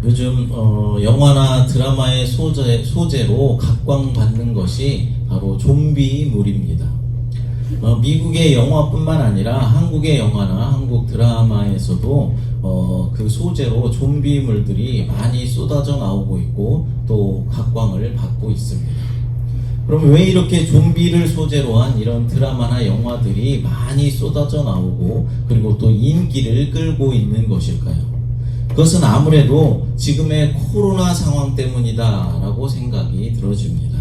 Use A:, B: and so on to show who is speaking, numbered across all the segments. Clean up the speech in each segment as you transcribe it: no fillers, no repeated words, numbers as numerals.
A: 요즘 영화나 드라마의 소재로 각광받는 것이 바로 좀비물입니다. 미국의 영화뿐만 아니라 한국의 영화나 한국 드라마에서도 그 소재로 좀비물들이 많이 쏟아져 나오고 있고 또 각광을 받고 있습니다. 그럼 왜 이렇게 좀비를 소재로 한 이런 드라마나 영화들이 많이 쏟아져 나오고 그리고 또 인기를 끌고 있는 것일까요? 그것은 아무래도 지금의 코로나 상황 때문이다 라고 생각이 들어집니다.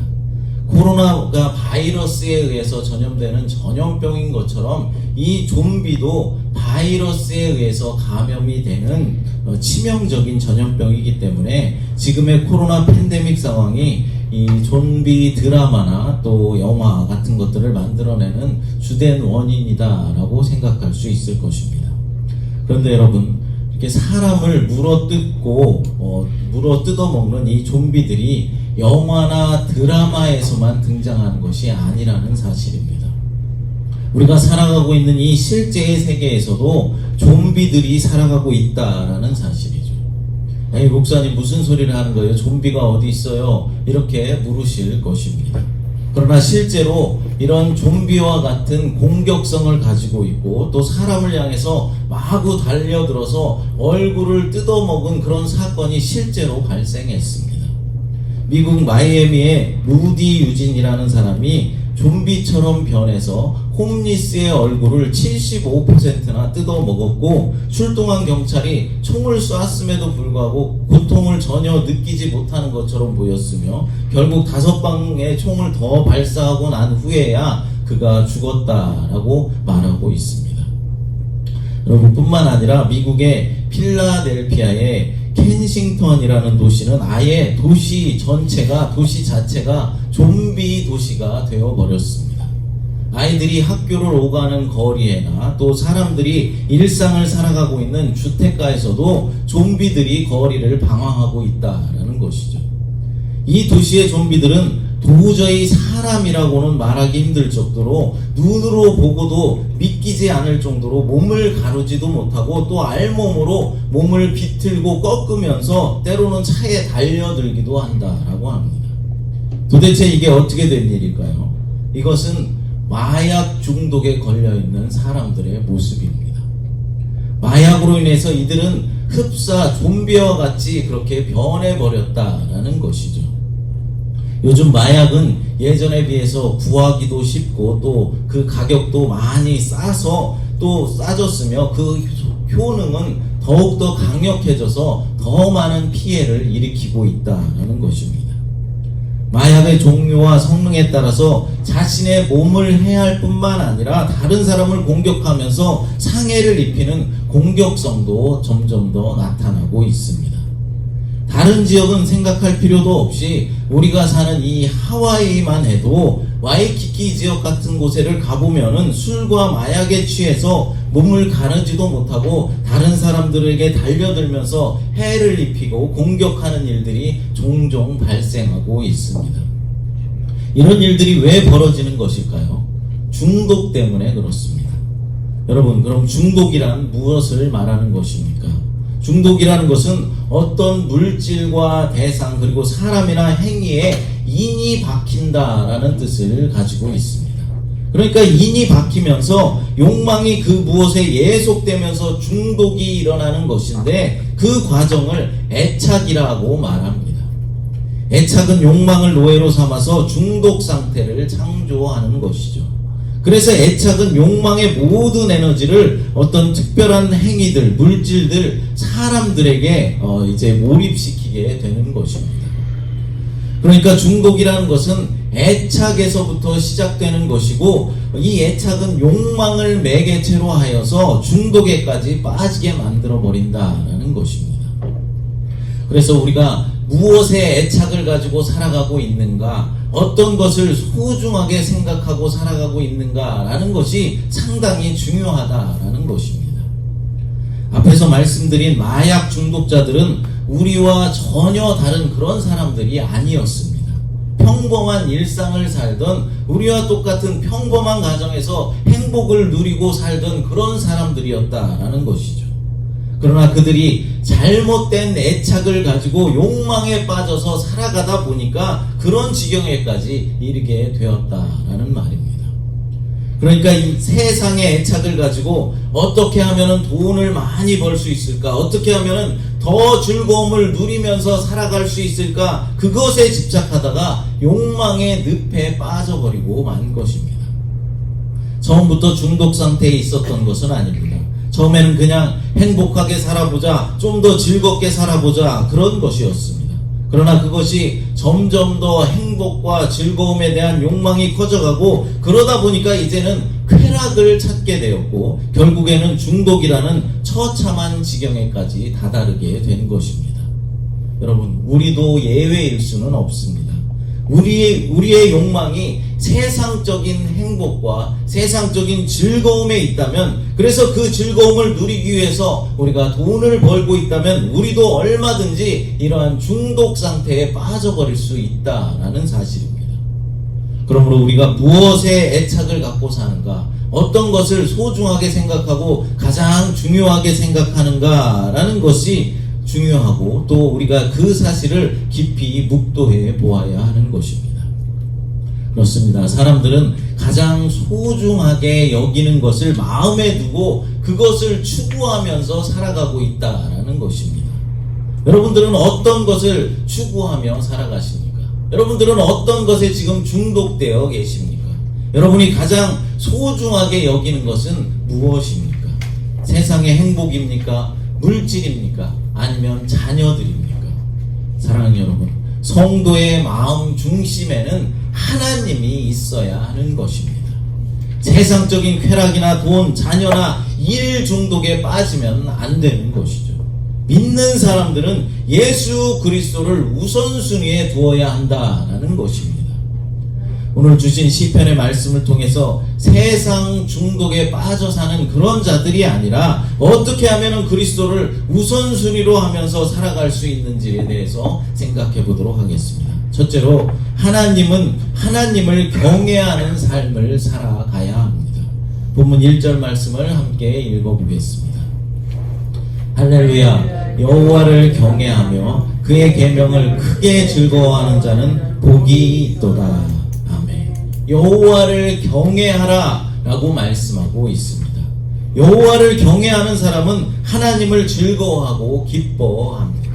A: 코로나가 바이러스에 의해서 전염되는 전염병인 것처럼 이 좀비도 바이러스에 의해서 감염이 되는 치명적인 전염병이기 때문에 지금의 코로나 팬데믹 상황이 이 좀비 드라마나 또 영화 같은 것들을 만들어내는 주된 원인이다 라고 생각할 수 있을 것입니다. 그런데 여러분, 이렇게 사람을 물어뜯어먹는 이 좀비들이 영화나 드라마에서만 등장하는 것이 아니라는 사실입니다. 우리가 살아가고 있는 이 실제의 세계에서도 좀비들이 살아가고 있다라는 사실이죠. 에이, 목사님 무슨 소리를 하는 거예요? 좀비가 어디 있어요? 이렇게 물으실 것입니다. 그러나 실제로 이런 좀비와 같은 공격성을 가지고 있고 또 사람을 향해서 마구 달려들어서 얼굴을 뜯어먹은 그런 사건이 실제로 발생했습니다. 미국 마이애미의 루디 유진이라는 사람이 좀비처럼 변해서 홈리스의 얼굴을 75%나 뜯어먹었고 출동한 경찰이 총을 쐈음에도 불구하고 고통을 전혀 느끼지 못하는 것처럼 보였으며 결국 5방의 총을 더 발사하고 난 후에야 그가 죽었다라고 말하고 있습니다. 여러분, 뿐만 아니라 미국의 필라델피아의 켄싱턴이라는 도시는 아예 도시 자체가 좀비 도시가 되어버렸습니다. 아이들이 학교를 오가는 거리에나 또 사람들이 일상을 살아가고 있는 주택가에서도 좀비들이 거리를 방황하고 있다라는 것이죠. 이 도시의 좀비들은 도저히 사람이라고는 말하기 힘들 정도로 눈으로 보고도 믿기지 않을 정도로 몸을 가누지도 못하고 또 알몸으로 몸을 비틀고 꺾으면서 때로는 차에 달려들기도 한다라고 합니다. 도대체 이게 어떻게 된 일일까요? 이것은 마약 중독에 걸려있는 사람들의 모습입니다. 마약으로 인해서 이들은 흡사 좀비와 같이 그렇게 변해버렸다라는 것이죠. 요즘 마약은 예전에 비해서 구하기도 쉽고 또 그 가격도 많이 싸졌으며 그 효능은 더욱더 강력해져서 더 많은 피해를 일으키고 있다는 것입니다. 마약의 종류와 성능에 따라서 자신의 몸을 해할 뿐만 아니라 다른 사람을 공격하면서 상해를 입히는 공격성도 점점 더 나타나고 있습니다. 다른 지역은 생각할 필요도 없이 우리가 사는 이 하와이만 해도 와이키키 지역 같은 곳에를 가보면은 술과 마약에 취해서 몸을 가누지도 못하고 다른 사람들에게 달려들면서 해를 입히고 공격하는 일들이 종종 발생하고 있습니다. 이런 일들이 왜 벌어지는 것일까요? 중독 때문에 그렇습니다. 여러분, 그럼 중독이란 무엇을 말하는 것입니까? 중독이라는 것은 어떤 물질과 대상 그리고 사람이나 행위에 인이 박힌다라는 뜻을 가지고 있습니다. 그러니까 인이 박히면서 욕망이 그 무엇에 예속되면서 중독이 일어나는 것인데 그 과정을 애착이라고 말합니다. 애착은 욕망을 노예로 삼아서 중독 상태를 창조하는 것이죠. 그래서 애착은 욕망의 모든 에너지를 어떤 특별한 행위들, 물질들, 사람들에게 이제 몰입시키게 되는 것입니다. 그러니까 중독이라는 것은 애착에서부터 시작되는 것이고 이 애착은 욕망을 매개체로 하여서 중독에까지 빠지게 만들어 버린다는 것입니다. 그래서 우리가 무엇에 애착을 가지고 살아가고 있는가, 어떤 것을 소중하게 생각하고 살아가고 있는가라는 것이 상당히 중요하다라는 것입니다. 앞에서 말씀드린 마약 중독자들은 우리와 전혀 다른 그런 사람들이 아니었습니다. 평범한 일상을 살던 우리와 똑같은 평범한 가정에서 행복을 누리고 살던 그런 사람들이었다라는 것이죠. 그러나 그들이 잘못된 애착을 가지고 욕망에 빠져서 살아가다 보니까 그런 지경에까지 이르게 되었다라는 말입니다. 그러니까 이 세상의 애착을 가지고 어떻게 하면 돈을 많이 벌 수 있을까? 어떻게 하면 더 즐거움을 누리면서 살아갈 수 있을까? 그것에 집착하다가 욕망의 늪에 빠져버리고 만 것입니다. 처음부터 중독 상태에 있었던 것은 아닙니다. 처음에는 그냥 행복하게 살아보자, 좀 더 즐겁게 살아보자, 그런 것이었습니다. 그러나 그것이 점점 더 행복과 즐거움에 대한 욕망이 커져가고, 그러다 보니까 이제는 쾌락을 찾게 되었고, 결국에는 중독이라는 처참한 지경에까지 다다르게 된 것입니다. 여러분, 우리도 예외일 수는 없습니다. 우리의 욕망이 세상적인 행복과 세상적인 즐거움에 있다면, 그래서 그 즐거움을 누리기 위해서 우리가 돈을 벌고 있다면 우리도 얼마든지 이러한 중독 상태에 빠져버릴 수 있다라는 사실입니다. 그러므로 우리가 무엇에 애착을 갖고 사는가, 어떤 것을 소중하게 생각하고 가장 중요하게 생각하는가라는 것이 중요하고, 또 우리가 그 사실을 깊이 묵도해 보아야 하는 것입니다. 그렇습니다. 사람들은 가장 소중하게 여기는 것을 마음에 두고 그것을 추구하면서 살아가고 있다라는 것입니다. 여러분들은 어떤 것을 추구하며 살아가십니까? 여러분들은 어떤 것에 지금 중독되어 계십니까? 여러분이 가장 소중하게 여기는 것은 무엇입니까? 세상의 행복입니까? 물질입니까? 아니면 자녀들입니까? 사랑하는 여러분, 성도의 마음 중심에는 하나님이 있어야 하는 것입니다. 세상적인 쾌락이나 돈, 자녀나 일 중독에 빠지면 안 되는 것이죠. 믿는 사람들은 예수 그리스도를 우선순위에 두어야 한다는 것입니다. 오늘 주신 시편의 말씀을 통해서 세상 중독에 빠져 사는 그런 자들이 아니라 어떻게 하면 그리스도를 우선순위로 하면서 살아갈 수 있는지에 대해서 생각해 보도록 하겠습니다. 첫째로, 하나님을 경외하는 삶을 살아가야 합니다. 본문 1절 말씀을 함께 읽어보겠습니다. 할렐루야. 여호와를 경외하며 그의 계명을 크게 즐거워하는 자는 복이 있도다. 여호와를 경외하라 라고 말씀하고 있습니다. 여호와를 경외하는 사람은 하나님을 즐거워하고 기뻐합니다.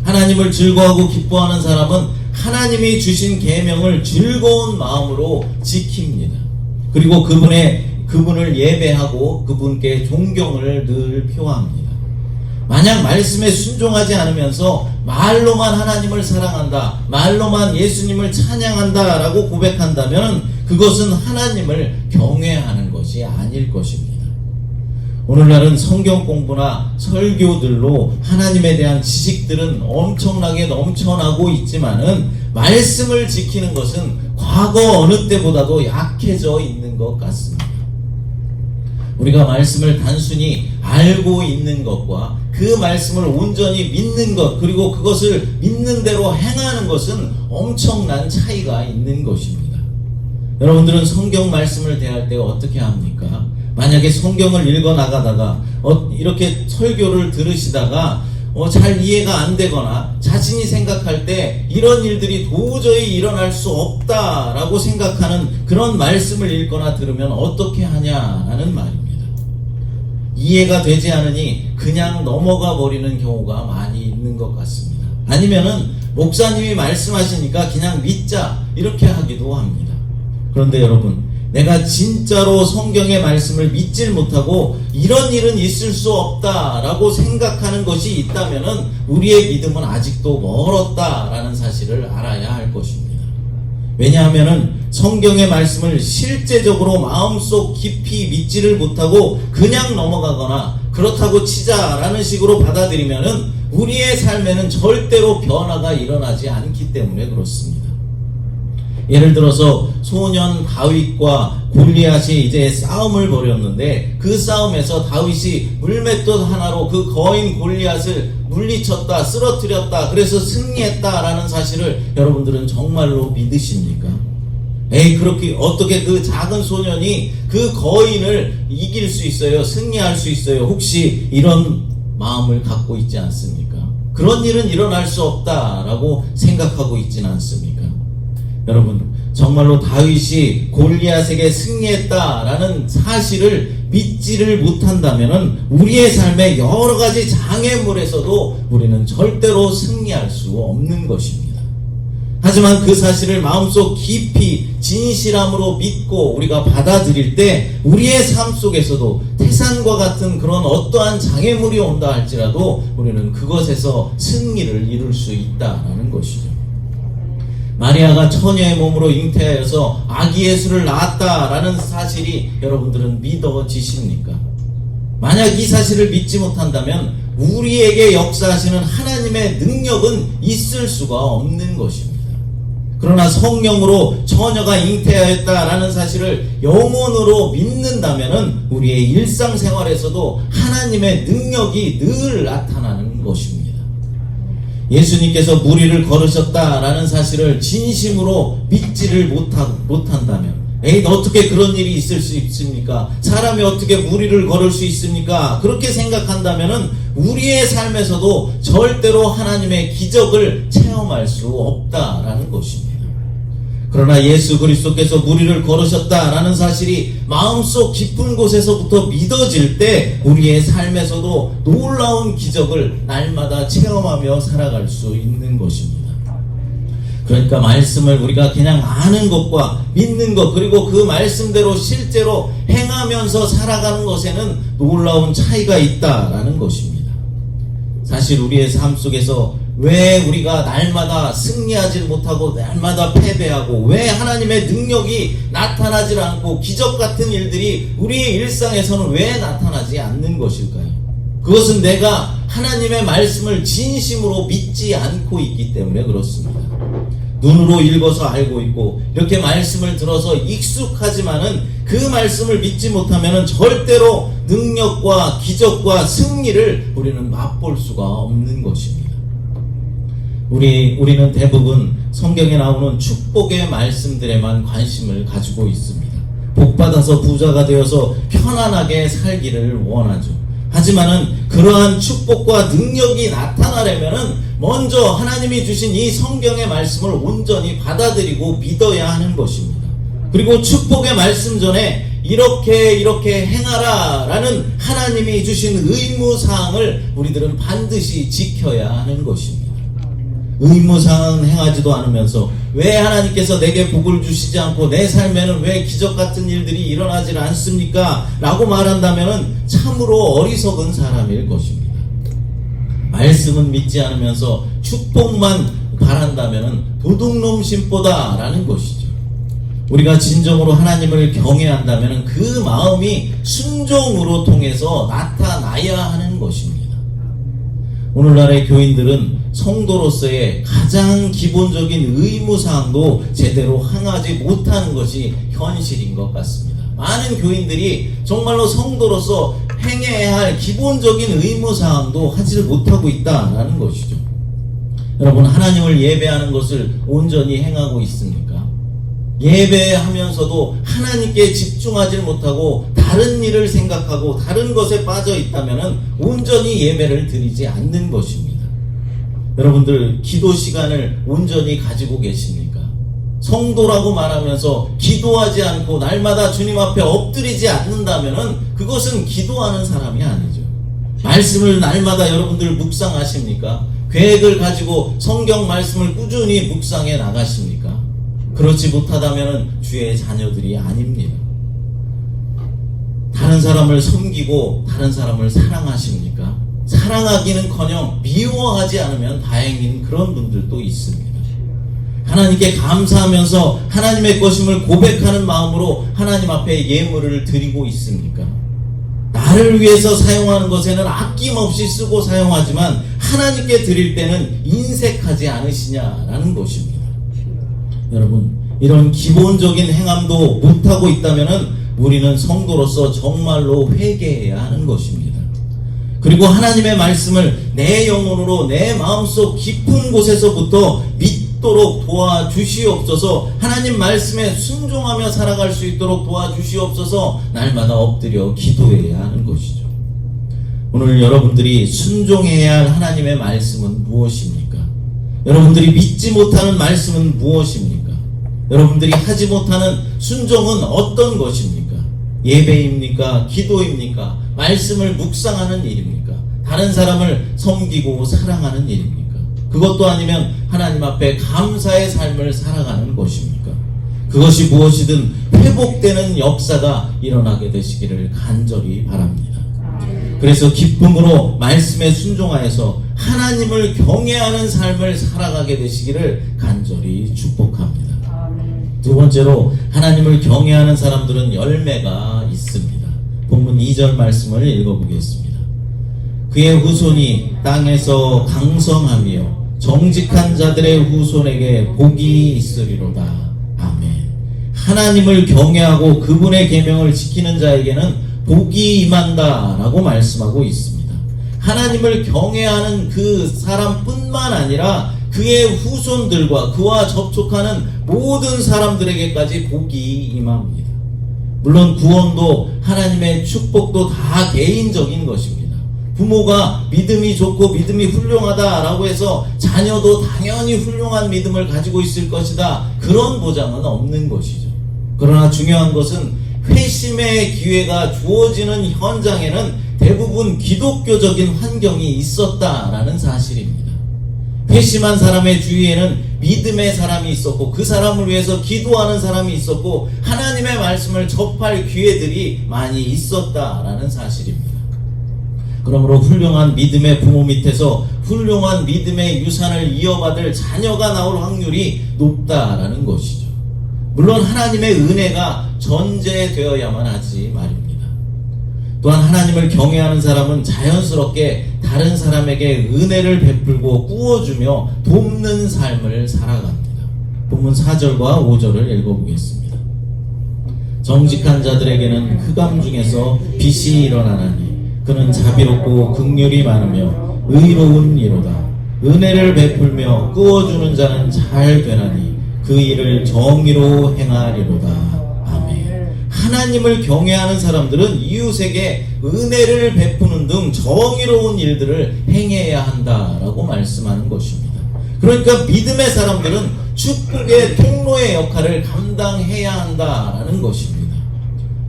A: 하나님을 즐거워하고 기뻐하는 사람은 하나님이 주신 계명을 즐거운 마음으로 지킵니다. 그리고 그분을 예배하고 그분께 존경을 늘 표합니다. 만약 말씀에 순종하지 않으면서 말로만 하나님을 사랑한다, 말로만 예수님을 찬양한다 라고 고백한다면 그것은 하나님을 경외하는 것이 아닐 것입니다. 오늘날은 성경 공부나 설교들로 하나님에 대한 지식들은 엄청나게 넘쳐나고 있지만은 말씀을 지키는 것은 과거 어느 때보다도 약해져 있는 것 같습니다. 우리가 말씀을 단순히 알고 있는 것과 그 말씀을 온전히 믿는 것, 그리고 그것을 믿는 대로 행하는 것은 엄청난 차이가 있는 것입니다. 여러분들은 성경 말씀을 대할 때 어떻게 합니까? 만약에 성경을 읽어 나가다가 이렇게 설교를 들으시다가 잘 이해가 안 되거나 자신이 생각할 때 이런 일들이 도저히 일어날 수 없다라고 생각하는 그런 말씀을 읽거나 들으면 어떻게 하냐는 말입니다. 이해가 되지 않으니 그냥 넘어가 버리는 경우가 많이 있는 것 같습니다. 아니면은 목사님이 말씀하시니까 그냥 믿자 이렇게 하기도 합니다. 그런데 여러분, 내가 진짜로 성경의 말씀을 믿질 못하고 이런 일은 있을 수 없다라고 생각하는 것이 있다면은 우리의 믿음은 아직도 멀었다라는 사실을 알아야 할 것입니다. 왜냐하면은 성경의 말씀을 실제적으로 마음속 깊이 믿지를 못하고 그냥 넘어가거나 그렇다고 치자라는 식으로 받아들이면은 우리의 삶에는 절대로 변화가 일어나지 않기 때문에 그렇습니다. 예를 들어서 소년 다윗과 골리앗이 이제 싸움을 벌였는데 그 싸움에서 다윗이 물맷돌 하나로 그 거인 골리앗을 물리쳤다, 쓰러뜨렸다, 그래서 승리했다라는 사실을 여러분들은 정말로 믿으십니까? 그렇게 어떻게 그 작은 소년이 그 거인을 이길 수 있어요? 승리할 수 있어요? 혹시 이런 마음을 갖고 있지 않습니까? 그런 일은 일어날 수 없다라고 생각하고 있지는 않습니까? 여러분, 정말로 다윗이 골리앗에게 승리했다라는 사실을 믿지를 못한다면 우리의 삶의 여러 가지 장애물에서도 우리는 절대로 승리할 수 없는 것입니다. 하지만 그 사실을 마음속 깊이 진실함으로 믿고 우리가 받아들일 때 우리의 삶 속에서도 태산과 같은 그런 어떠한 장애물이 온다 할지라도 우리는 그것에서 승리를 이룰 수 있다라는 것이죠. 마리아가 처녀의 몸으로 잉태하여서 아기 예수를 낳았다라는 사실이 여러분들은 믿어지십니까? 만약 이 사실을 믿지 못한다면 우리에게 역사하시는 하나님의 능력은 있을 수가 없는 것입니다. 그러나 성령으로 처녀가 잉태하였다라는 사실을 영혼으로 믿는다면 우리의 일상생활에서도 하나님의 능력이 늘 나타나는 것입니다. 예수님께서 무리를 걸으셨다라는 사실을 진심으로 믿지를 못한다면 어떻게 그런 일이 있을 수 있습니까? 사람이 어떻게 무리를 걸을 수 있습니까? 그렇게 생각한다면 우리의 삶에서도 절대로 하나님의 기적을 체험할 수 없다라는 것입니다. 그러나 예수 그리스도께서 무리를 걸으셨다라는 사실이 마음속 깊은 곳에서부터 믿어질 때 우리의 삶에서도 놀라운 기적을 날마다 체험하며 살아갈 수 있는 것입니다. 그러니까 말씀을 우리가 그냥 아는 것과 믿는 것, 그리고 그 말씀대로 실제로 행하면서 살아가는 것에는 놀라운 차이가 있다라는 것입니다. 사실 우리의 삶 속에서 왜 우리가 날마다 승리하지 못하고 날마다 패배하고 왜 하나님의 능력이 나타나지 않고 기적 같은 일들이 우리의 일상에서는 왜 나타나지 않는 것일까요? 그것은 내가 하나님의 말씀을 진심으로 믿지 않고 있기 때문에 그렇습니다. 눈으로 읽어서 알고 있고 이렇게 말씀을 들어서 익숙하지만은 그 말씀을 믿지 못하면 절대로 능력과 기적과 승리를 우리는 맛볼 수가 없는 것입니다. 우리는 대부분 성경에 나오는 축복의 말씀들에만 관심을 가지고 있습니다. 복받아서 부자가 되어서 편안하게 살기를 원하죠. 하지만은 그러한 축복과 능력이 나타나려면은 먼저 하나님이 주신 이 성경의 말씀을 온전히 받아들이고 믿어야 하는 것입니다. 그리고 축복의 말씀 전에 이렇게 행하라 라는 하나님이 주신 의무사항을 우리들은 반드시 지켜야 하는 것입니다. 의무사항은 행하지도 않으면서 왜 하나님께서 내게 복을 주시지 않고 내 삶에는 왜 기적 같은 일들이 일어나지 않습니까? 라고 말한다면 참으로 어리석은 사람일 것입니다. 말씀은 믿지 않으면서 축복만 바란다면 도둑놈 심보다 라는 것이죠. 우리가 진정으로 하나님을 경외한다면 그 마음이 순종으로 통해서 나타나야 하는 것입니다. 오늘날의 교인들은 성도로서의 가장 기본적인 의무사항도 제대로 행하지 못하는 것이 현실인 것 같습니다. 많은 교인들이 정말로 성도로서 행해야 할 기본적인 의무사항도 하지 못하고 있다는 것이죠. 여러분, 하나님을 예배하는 것을 온전히 행하고 있습니까? 예배하면서도 하나님께 집중하지 못하고 다른 일을 생각하고 다른 것에 빠져 있다면 온전히 예배를 드리지 않는 것입니다. 여러분들, 기도 시간을 온전히 가지고 계십니까? 성도라고 말하면서 기도하지 않고 날마다 주님 앞에 엎드리지 않는다면 그것은 기도하는 사람이 아니죠. 말씀을 날마다 여러분들 묵상하십니까? 계획을 가지고 성경 말씀을 꾸준히 묵상해 나가십니까? 그렇지 못하다면 주의 자녀들이 아닙니다. 다른 사람을 섬기고 다른 사람을 사랑하십니까? 사랑하기는커녕 미워하지 않으면 다행인 그런 분들도 있습니다. 하나님께 감사하면서 하나님의 것임을 고백하는 마음으로 하나님 앞에 예물을 드리고 있습니까? 나를 위해서 사용하는 것에는 아낌없이 쓰고 사용하지만 하나님께 드릴 때는 인색하지 않으시냐라는 것입니다. 여러분, 이런 기본적인 행함도 못하고 있다면 우리는 성도로서 정말로 회개해야 하는 것입니다. 그리고 하나님의 말씀을 내 영혼으로 내 마음속 깊은 곳에서부터 믿도록 도와주시옵소서. 하나님 말씀에 순종하며 살아갈 수 있도록 도와주시옵소서. 날마다 엎드려 기도해야 하는 것이죠. 오늘 여러분들이 순종해야 할 하나님의 말씀은 무엇입니까? 여러분들이 믿지 못하는 말씀은 무엇입니까? 여러분들이 하지 못하는 순종은 어떤 것입니까? 예배입니까? 기도입니까? 말씀을 묵상하는 일입니까? 다른 사람을 섬기고 사랑하는 일입니까? 그것도 아니면 하나님 앞에 감사의 삶을 살아가는 것입니까? 그것이 무엇이든 회복되는 역사가 일어나게 되시기를 간절히 바랍니다. 그래서 기쁨으로 말씀에 순종하여서 하나님을 경외하는 삶을 살아가게 되시기를 간절히 축복합니다. 두 번째로 하나님을 경외하는 사람들은 열매가 있습니다. 본문 2절 말씀을 읽어보겠습니다. 그의 후손이 땅에서 강성하며 정직한 자들의 후손에게 복이 있으리로다. 아멘. 하나님을 경외하고 그분의 계명을 지키는 자에게는 복이 임한다 라고 말씀하고 있습니다. 하나님을 경외하는 그 사람뿐만 아니라 그의 후손들과 그와 접촉하는 모든 사람들에게까지 복이 임합니다. 물론 구원도 하나님의 축복도 다 개인적인 것입니다. 부모가 믿음이 좋고 믿음이 훌륭하다라고 해서 자녀도 당연히 훌륭한 믿음을 가지고 있을 것이다, 그런 보장은 없는 것이죠. 그러나 중요한 것은 회심의 기회가 주어지는 현장에는 대부분 기독교적인 환경이 있었다라는 사실입니다. 회심한 사람의 주위에는 믿음의 사람이 있었고 그 사람을 위해서 기도하는 사람이 있었고 하나님의 말씀을 접할 기회들이 많이 있었다라는 사실입니다. 그러므로 훌륭한 믿음의 부모 밑에서 훌륭한 믿음의 유산을 이어받을 자녀가 나올 확률이 높다라는 것이죠. 물론 하나님의 은혜가 전제되어야만 하지 말입니다. 또한 하나님을 경외하는 사람은 자연스럽게 다른 사람에게 은혜를 베풀고 꾸어주며 돕는 삶을 살아갑니다. 본문 4절과 5절을 읽어보겠습니다. 정직한 자들에게는 흑암 중에서 빛이 일어나나니 그는 자비롭고 긍휼이 많으며 의로운 이로다. 은혜를 베풀며 꾸어주는 자는 잘 되나니 그 일을 정의로 행하리로다. 아멘. 하나님을 경외하는 사람들은 이웃에게 은혜를 베푸는 등 정의로운 일들을 행해야 한다라고 말씀하는 것입니다. 그러니까 믿음의 사람들은 축복의 통로의 역할을 감당해야 한다라는 것입니다.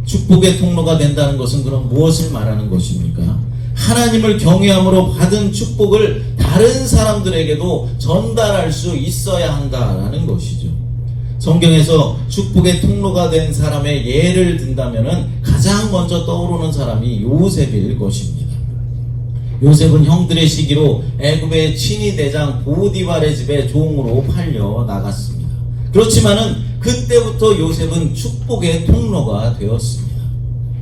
A: 축복의 통로가 된다는 것은 그럼 무엇을 말하는 것입니까? 하나님을 경외함으로 받은 축복을 다른 사람들에게도 전달할 수 있어야 한다라는 것이죠. 성경에서 축복의 통로가 된 사람의 예를 든다면 가장 먼저 떠오르는 사람이 요셉일 것입니다. 요셉은 형들의 시기로 애굽의 친위 대장 보디발의 집에 종으로 팔려 나갔습니다. 그렇지만은 그때부터 요셉은 축복의 통로가 되었습니다.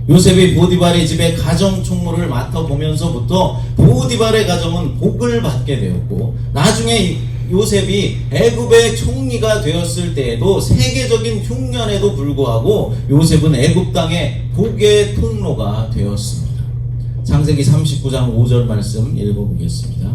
A: 요셉이 보디발의 집에 가정 총무를 맡아보면서부터 보디발의 가정은 복을 받게 되었고, 나중에 요셉이 애굽의 총리가 되었을 때에도 세계적인 흉년에도 불구하고 요셉은 애굽 땅의 복의 통로가 되었습니다. 창세기 39장 5절 말씀 읽어보겠습니다.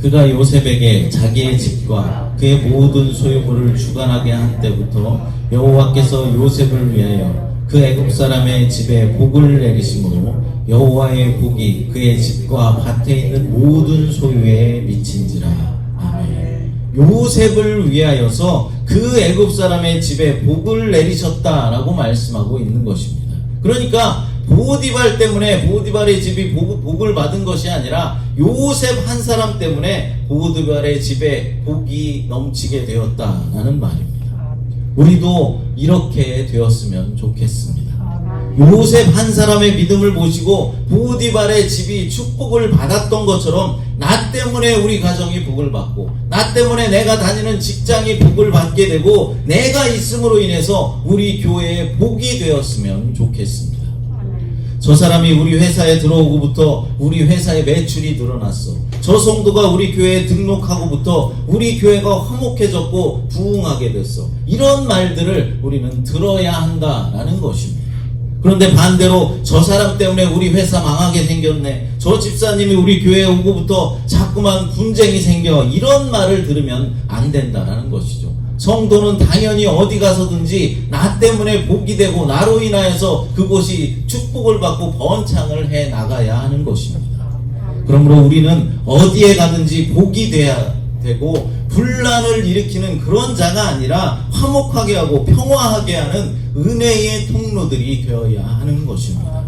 A: 그가 요셉에게 자기의 집과 그의 모든 소유물을 주관하게 한 때부터 여호와께서 요셉을 위하여 그 애굽 사람의 집에 복을 내리심으로 여호와의 복이 그의 집과 밭에 있는 모든 소유에 미친지라. 아멘. 요셉을 위하여서 그 애굽 사람의 집에 복을 내리셨다라고 말씀하고 있는 것입니다. 그러니까 보디발 때문에 보디발의 집이 복을 받은 것이 아니라 요셉 한 사람 때문에 보디발의 집에 복이 넘치게 되었다라는 말입니다. 우리도 이렇게 되었으면 좋겠습니다. 요셉 한 사람의 믿음을 보시고 보디발의 집이 축복을 받았던 것처럼 나 때문에 우리 가정이 복을 받고 나 때문에 내가 다니는 직장이 복을 받게 되고 내가 있음으로 인해서 우리 교회에 복이 되었으면 좋겠습니다. 저 사람이 우리 회사에 들어오고부터 우리 회사의 매출이 늘어났어. 저 성도가 우리 교회에 등록하고부터 우리 교회가 화목해졌고 부흥하게 됐어. 이런 말들을 우리는 들어야 한다라는 것입니다. 그런데 반대로 저 사람 때문에 우리 회사 망하게 생겼네, 저 집사님이 우리 교회에 오고부터 자꾸만 분쟁이 생겨, 이런 말을 들으면 안 된다라는 것이죠. 성도는 당연히 어디 가서든지 나 때문에 복이 되고 나로 인하여서 그곳이 축복을 받고 번창을 해 나가야 하는 것입니다. 그러므로 우리는 어디에 가든지 복이 돼야 되고 분란을 일으키는 그런 자가 아니라 화목하게 하고 평화하게 하는 은혜의 통로들이 되어야 하는 것입니다.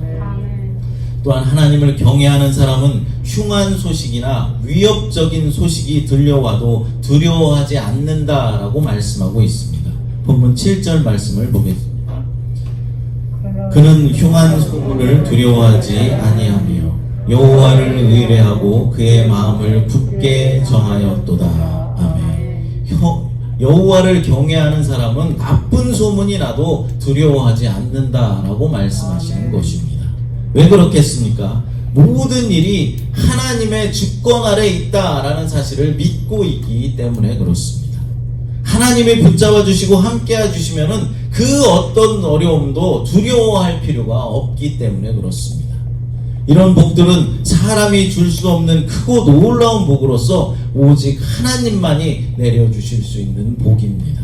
A: 또한 하나님을 경외하는 사람은 흉한 소식이나 위협적인 소식이 들려와도 두려워하지 않는다라고 말씀하고 있습니다. 본문 7절 말씀을 보겠습니다. 그는 흉한 소문을 두려워하지 아니하며 여호와를 의뢰하고 그의 마음을 굳게 정하였도다. 아멘. 여호와를 경외하는 사람은 나쁜 소문이 나도 두려워하지 않는다라고 말씀하시는 것입니다. 왜 그렇겠습니까? 모든 일이 하나님의 주권 아래 있다라는 사실을 믿고 있기 때문에 그렇습니다. 하나님이 붙잡아 주시고 함께 해주시면은 그 어떤 어려움도 두려워할 필요가 없기 때문에 그렇습니다. 이런 복들은 사람이 줄 수 없는 크고 놀라운 복으로서 오직 하나님만이 내려주실 수 있는 복입니다.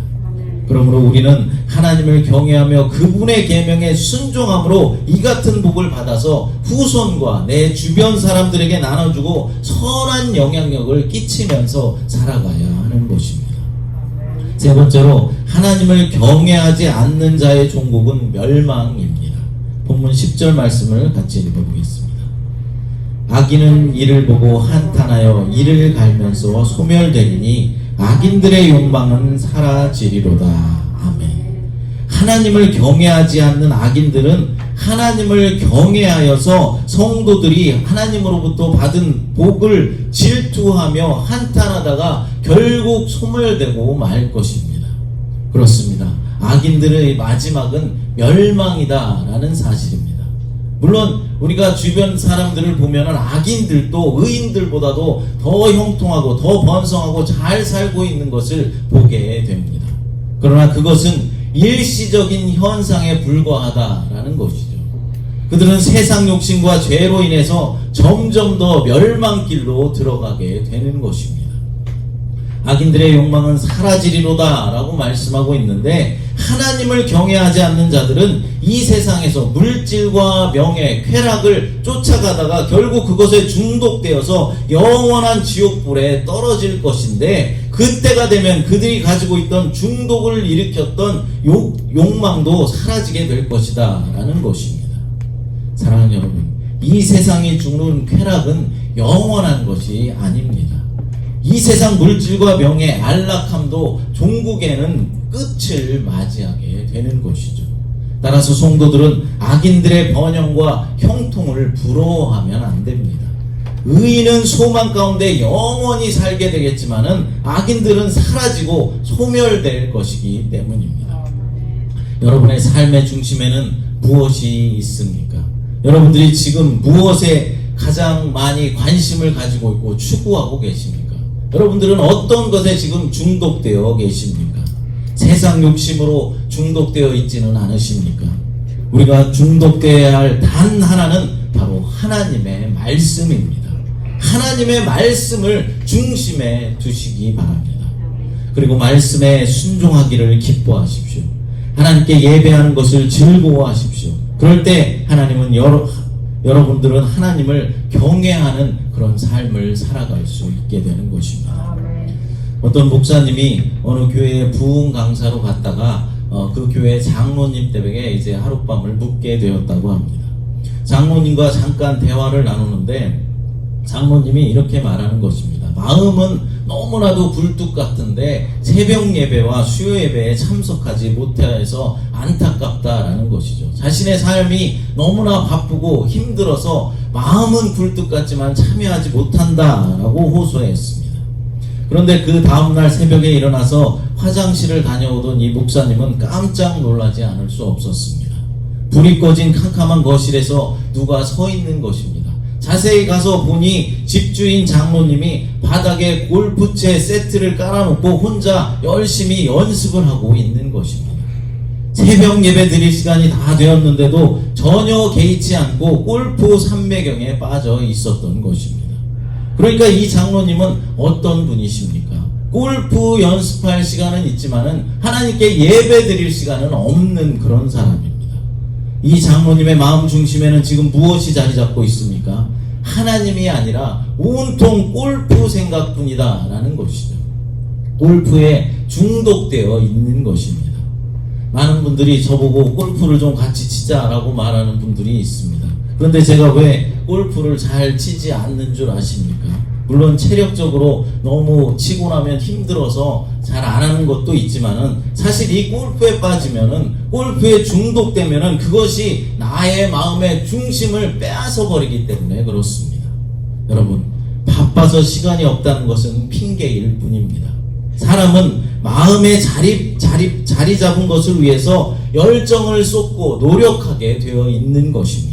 A: 그러므로 우리는 하나님을 경외하며 그분의 계명에 순종함으로 이 같은 복을 받아서 후손과 내 주변 사람들에게 나눠주고 선한 영향력을 끼치면서 살아가야 하는 것입니다. 세 번째로 하나님을 경외하지 않는 자의 종국은 멸망입니다. 본문 10절 말씀을 같이 읽어보겠습니다. 악인은 이를 보고 한탄하여 이를 갈면서 소멸되리니 악인들의 욕망은 사라지리로다. 아멘. 하나님을 경외하지 않는 악인들은 하나님을 경외하여서 성도들이 하나님으로부터 받은 복을 질투하며 한탄하다가 결국 소멸되고 말 것입니다. 그렇습니다. 악인들의 마지막은 멸망이다라는 사실입니다. 물론 우리가 주변 사람들을 보면 악인들도 의인들보다도 더 형통하고 더 번성하고 잘 살고 있는 것을 보게 됩니다. 그러나 그것은 일시적인 현상에 불과하다라는 것이죠. 그들은 세상 욕심과 죄로 인해서 점점 더 멸망길로 들어가게 되는 것입니다. 악인들의 욕망은 사라지리로다 라고 말씀하고 있는데, 하나님을 경외하지 않는 자들은 이 세상에서 물질과 명예, 쾌락을 쫓아가다가 결국 그것에 중독되어서 영원한 지옥불에 떨어질 것인데, 그때가 되면 그들이 가지고 있던 중독을 일으켰던 욕망도 사라지게 될 것이다 라는 것입니다. 사랑하는 여러분, 이 세상이 주는 쾌락은 영원한 것이 아닙니다. 이 세상 물질과 명예, 안락함도 종국에는 끝을 맞이하게 되는 것이죠. 따라서 성도들은 악인들의 번영과 형통을 부러워하면 안 됩니다. 의인은 소망 가운데 영원히 살게 되겠지만은 악인들은 사라지고 소멸될 것이기 때문입니다. 여러분의 삶의 중심에는 무엇이 있습니까? 여러분들이 지금 무엇에 가장 많이 관심을 가지고 있고 추구하고 계십니까? 여러분들은 어떤 것에 지금 중독되어 계십니까? 세상 욕심으로 중독되어 있지는 않으십니까? 우리가 중독되어야 할 단 하나는 바로 하나님의 말씀입니다. 하나님의 말씀을 중심에 두시기 바랍니다. 그리고 말씀에 순종하기를 기뻐하십시오. 하나님께 예배하는 것을 즐거워하십시오. 그럴 때 하나님은 여러분들은 하나님을 경외하는 그런 삶을 살아갈 수 있게 되는 것입니다. 어떤 목사님이 어느 교회에 부흥 강사로 갔다가 그 교회 장로님 댁에 이제 하룻밤을 묵게 되었다고 합니다. 장로님과 잠깐 대화를 나누는데 장로님이 이렇게 말하는 것입니다. 마음은 너무나도 굴뚝 같은데 새벽 예배와 수요 예배에 참석하지 못해서 안타깝다라는 것이죠. 자신의 삶이 너무나 바쁘고 힘들어서 마음은 굴뚝 같지만 참여하지 못한다라고 호소했습니다. 그런데 그 다음날 새벽에 일어나서 화장실을 다녀오던 이 목사님은 깜짝 놀라지 않을 수 없었습니다. 불이 꺼진 캄캄한 거실에서 누가 서 있는 것입니다. 자세히 가서 보니 집주인 장로님이 바닥에 골프채 세트를 깔아놓고 혼자 열심히 연습을 하고 있는 것입니다. 새벽 예배 드릴 시간이 다 되었는데도 전혀 개의치 않고 골프 삼매경에 빠져 있었던 것입니다. 그러니까 이 장로님은 어떤 분이십니까? 골프 연습할 시간은 있지만은 하나님께 예배 드릴 시간은 없는 그런 사람입니다. 이 장로님의 마음 중심에는 지금 무엇이 자리 잡고 있습니까? 하나님이 아니라 온통 골프 생각뿐이다 라는 것이죠. 골프에 중독되어 있는 것입니다. 많은 분들이 저보고 골프를 좀 같이 치자라고 말하는 분들이 있습니다. 그런데 제가 왜 골프를 잘 치지 않는 줄 아십니까? 물론 체력적으로 너무 치고 나면 힘들어서 잘 안 하는 것도 있지만은 사실 이 골프에 빠지면은, 골프에 중독되면은 그것이 나의 마음의 중심을 빼앗아 버리기 때문에 그렇습니다. 여러분, 바빠서 시간이 없다는 것은 핑계일 뿐입니다. 사람은 마음에 자리 잡은 것을 위해서 열정을 쏟고 노력하게 되어 있는 것입니다.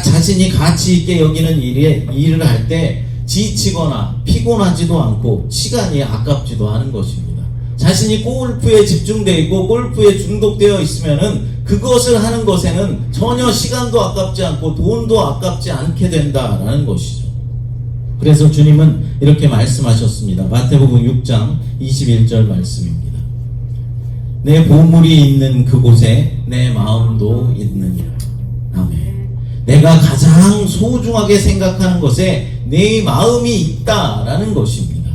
A: 자신이 가치 있게 여기는 일을 할 때 지치거나 피곤하지도 않고 시간이 아깝지도 않은 것입니다. 자신이 골프에 집중되어 있고 골프에 중독되어 있으면은 그것을 하는 것에는 전혀 시간도 아깝지 않고 돈도 아깝지 않게 된다라는 것이죠. 그래서 주님은 이렇게 말씀하셨습니다. 마태복음 6장 21절 말씀입니다. 내 보물이 있는 그곳에 내 마음도 있느니라. 아멘. 내가 가장 소중하게 생각하는 것에 내 마음이 있다라는 것입니다.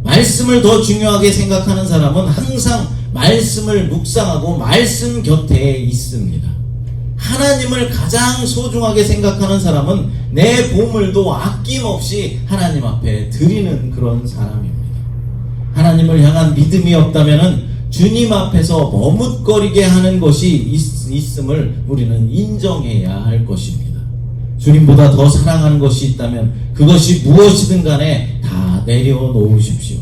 A: 말씀을 더 중요하게 생각하는 사람은 항상 말씀을 묵상하고 말씀 곁에 있습니다. 하나님을 가장 소중하게 생각하는 사람은 내 보물도 아낌없이 하나님 앞에 드리는 그런 사람입니다. 하나님을 향한 믿음이 없다면은 주님 앞에서 머뭇거리게 하는 것이 있음을 우리는 인정해야 할 것입니다. 주님보다 더 사랑하는 것이 있다면 그것이 무엇이든 간에 다 내려놓으십시오.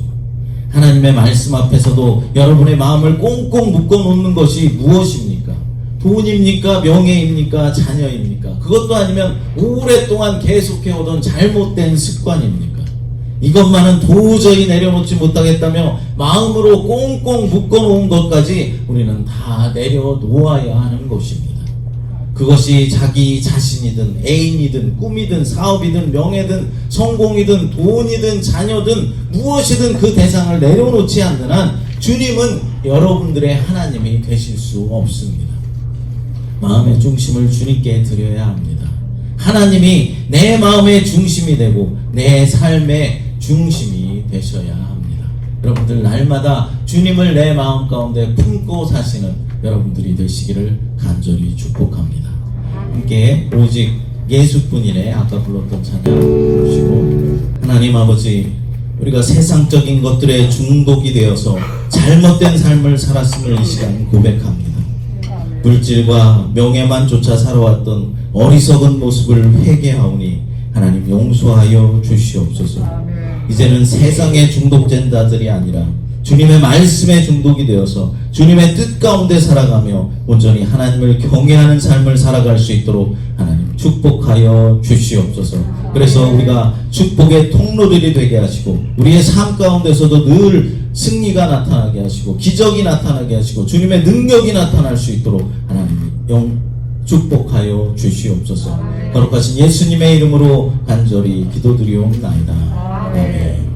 A: 하나님의 말씀 앞에서도 여러분의 마음을 꽁꽁 묶어놓는 것이 무엇입니까? 돈입니까? 명예입니까? 자녀입니까? 그것도 아니면 오랫동안 계속해오던 잘못된 습관입니까? 이것만은 도저히 내려놓지 못하겠다며 마음으로 꽁꽁 묶어놓은 것까지 우리는 다 내려놓아야 하는 것입니다. 그것이 자기 자신이든 애인이든 꿈이든 사업이든 명예든 성공이든 돈이든 자녀든 무엇이든 그 대상을 내려놓지 않는 한 주님은 여러분들의 하나님이 되실 수 없습니다. 마음의 중심을 주님께 드려야 합니다. 하나님이 내 마음의 중심이 되고 내 삶의 중심이 되셔야 합니다. 여러분들 날마다 주님을 내 마음 가운데 품고 사시는 여러분들이 되시기를 간절히 축복합니다. 함께 오직 예수뿐이네 아까 불렀던 찬양 부르시고, 하나님 아버지, 우리가 세상적인 것들에 중독이 되어서 잘못된 삶을 살았음을 이 시간 고백합니다. 물질과 명예만 쫓아 살아왔던 어리석은 모습을 회개하오니 하나님 용서하여 주시옵소서. 이제는 세상에 중독된 자들이 아니라 주님의 말씀에 중독이 되어서 주님의 뜻 가운데 살아가며 온전히 하나님을 경외하는 삶을 살아갈 수 있도록 하나님 축복하여 주시옵소서. 그래서 우리가 축복의 통로들이 되게 하시고 우리의 삶 가운데서도 늘 승리가 나타나게 하시고 기적이 나타나게 하시고 주님의 능력이 나타날 수 있도록 하나님 축복하여 주시옵소서. 거룩하신 예수님의 이름으로 간절히 기도드리옵나이다. 아멘.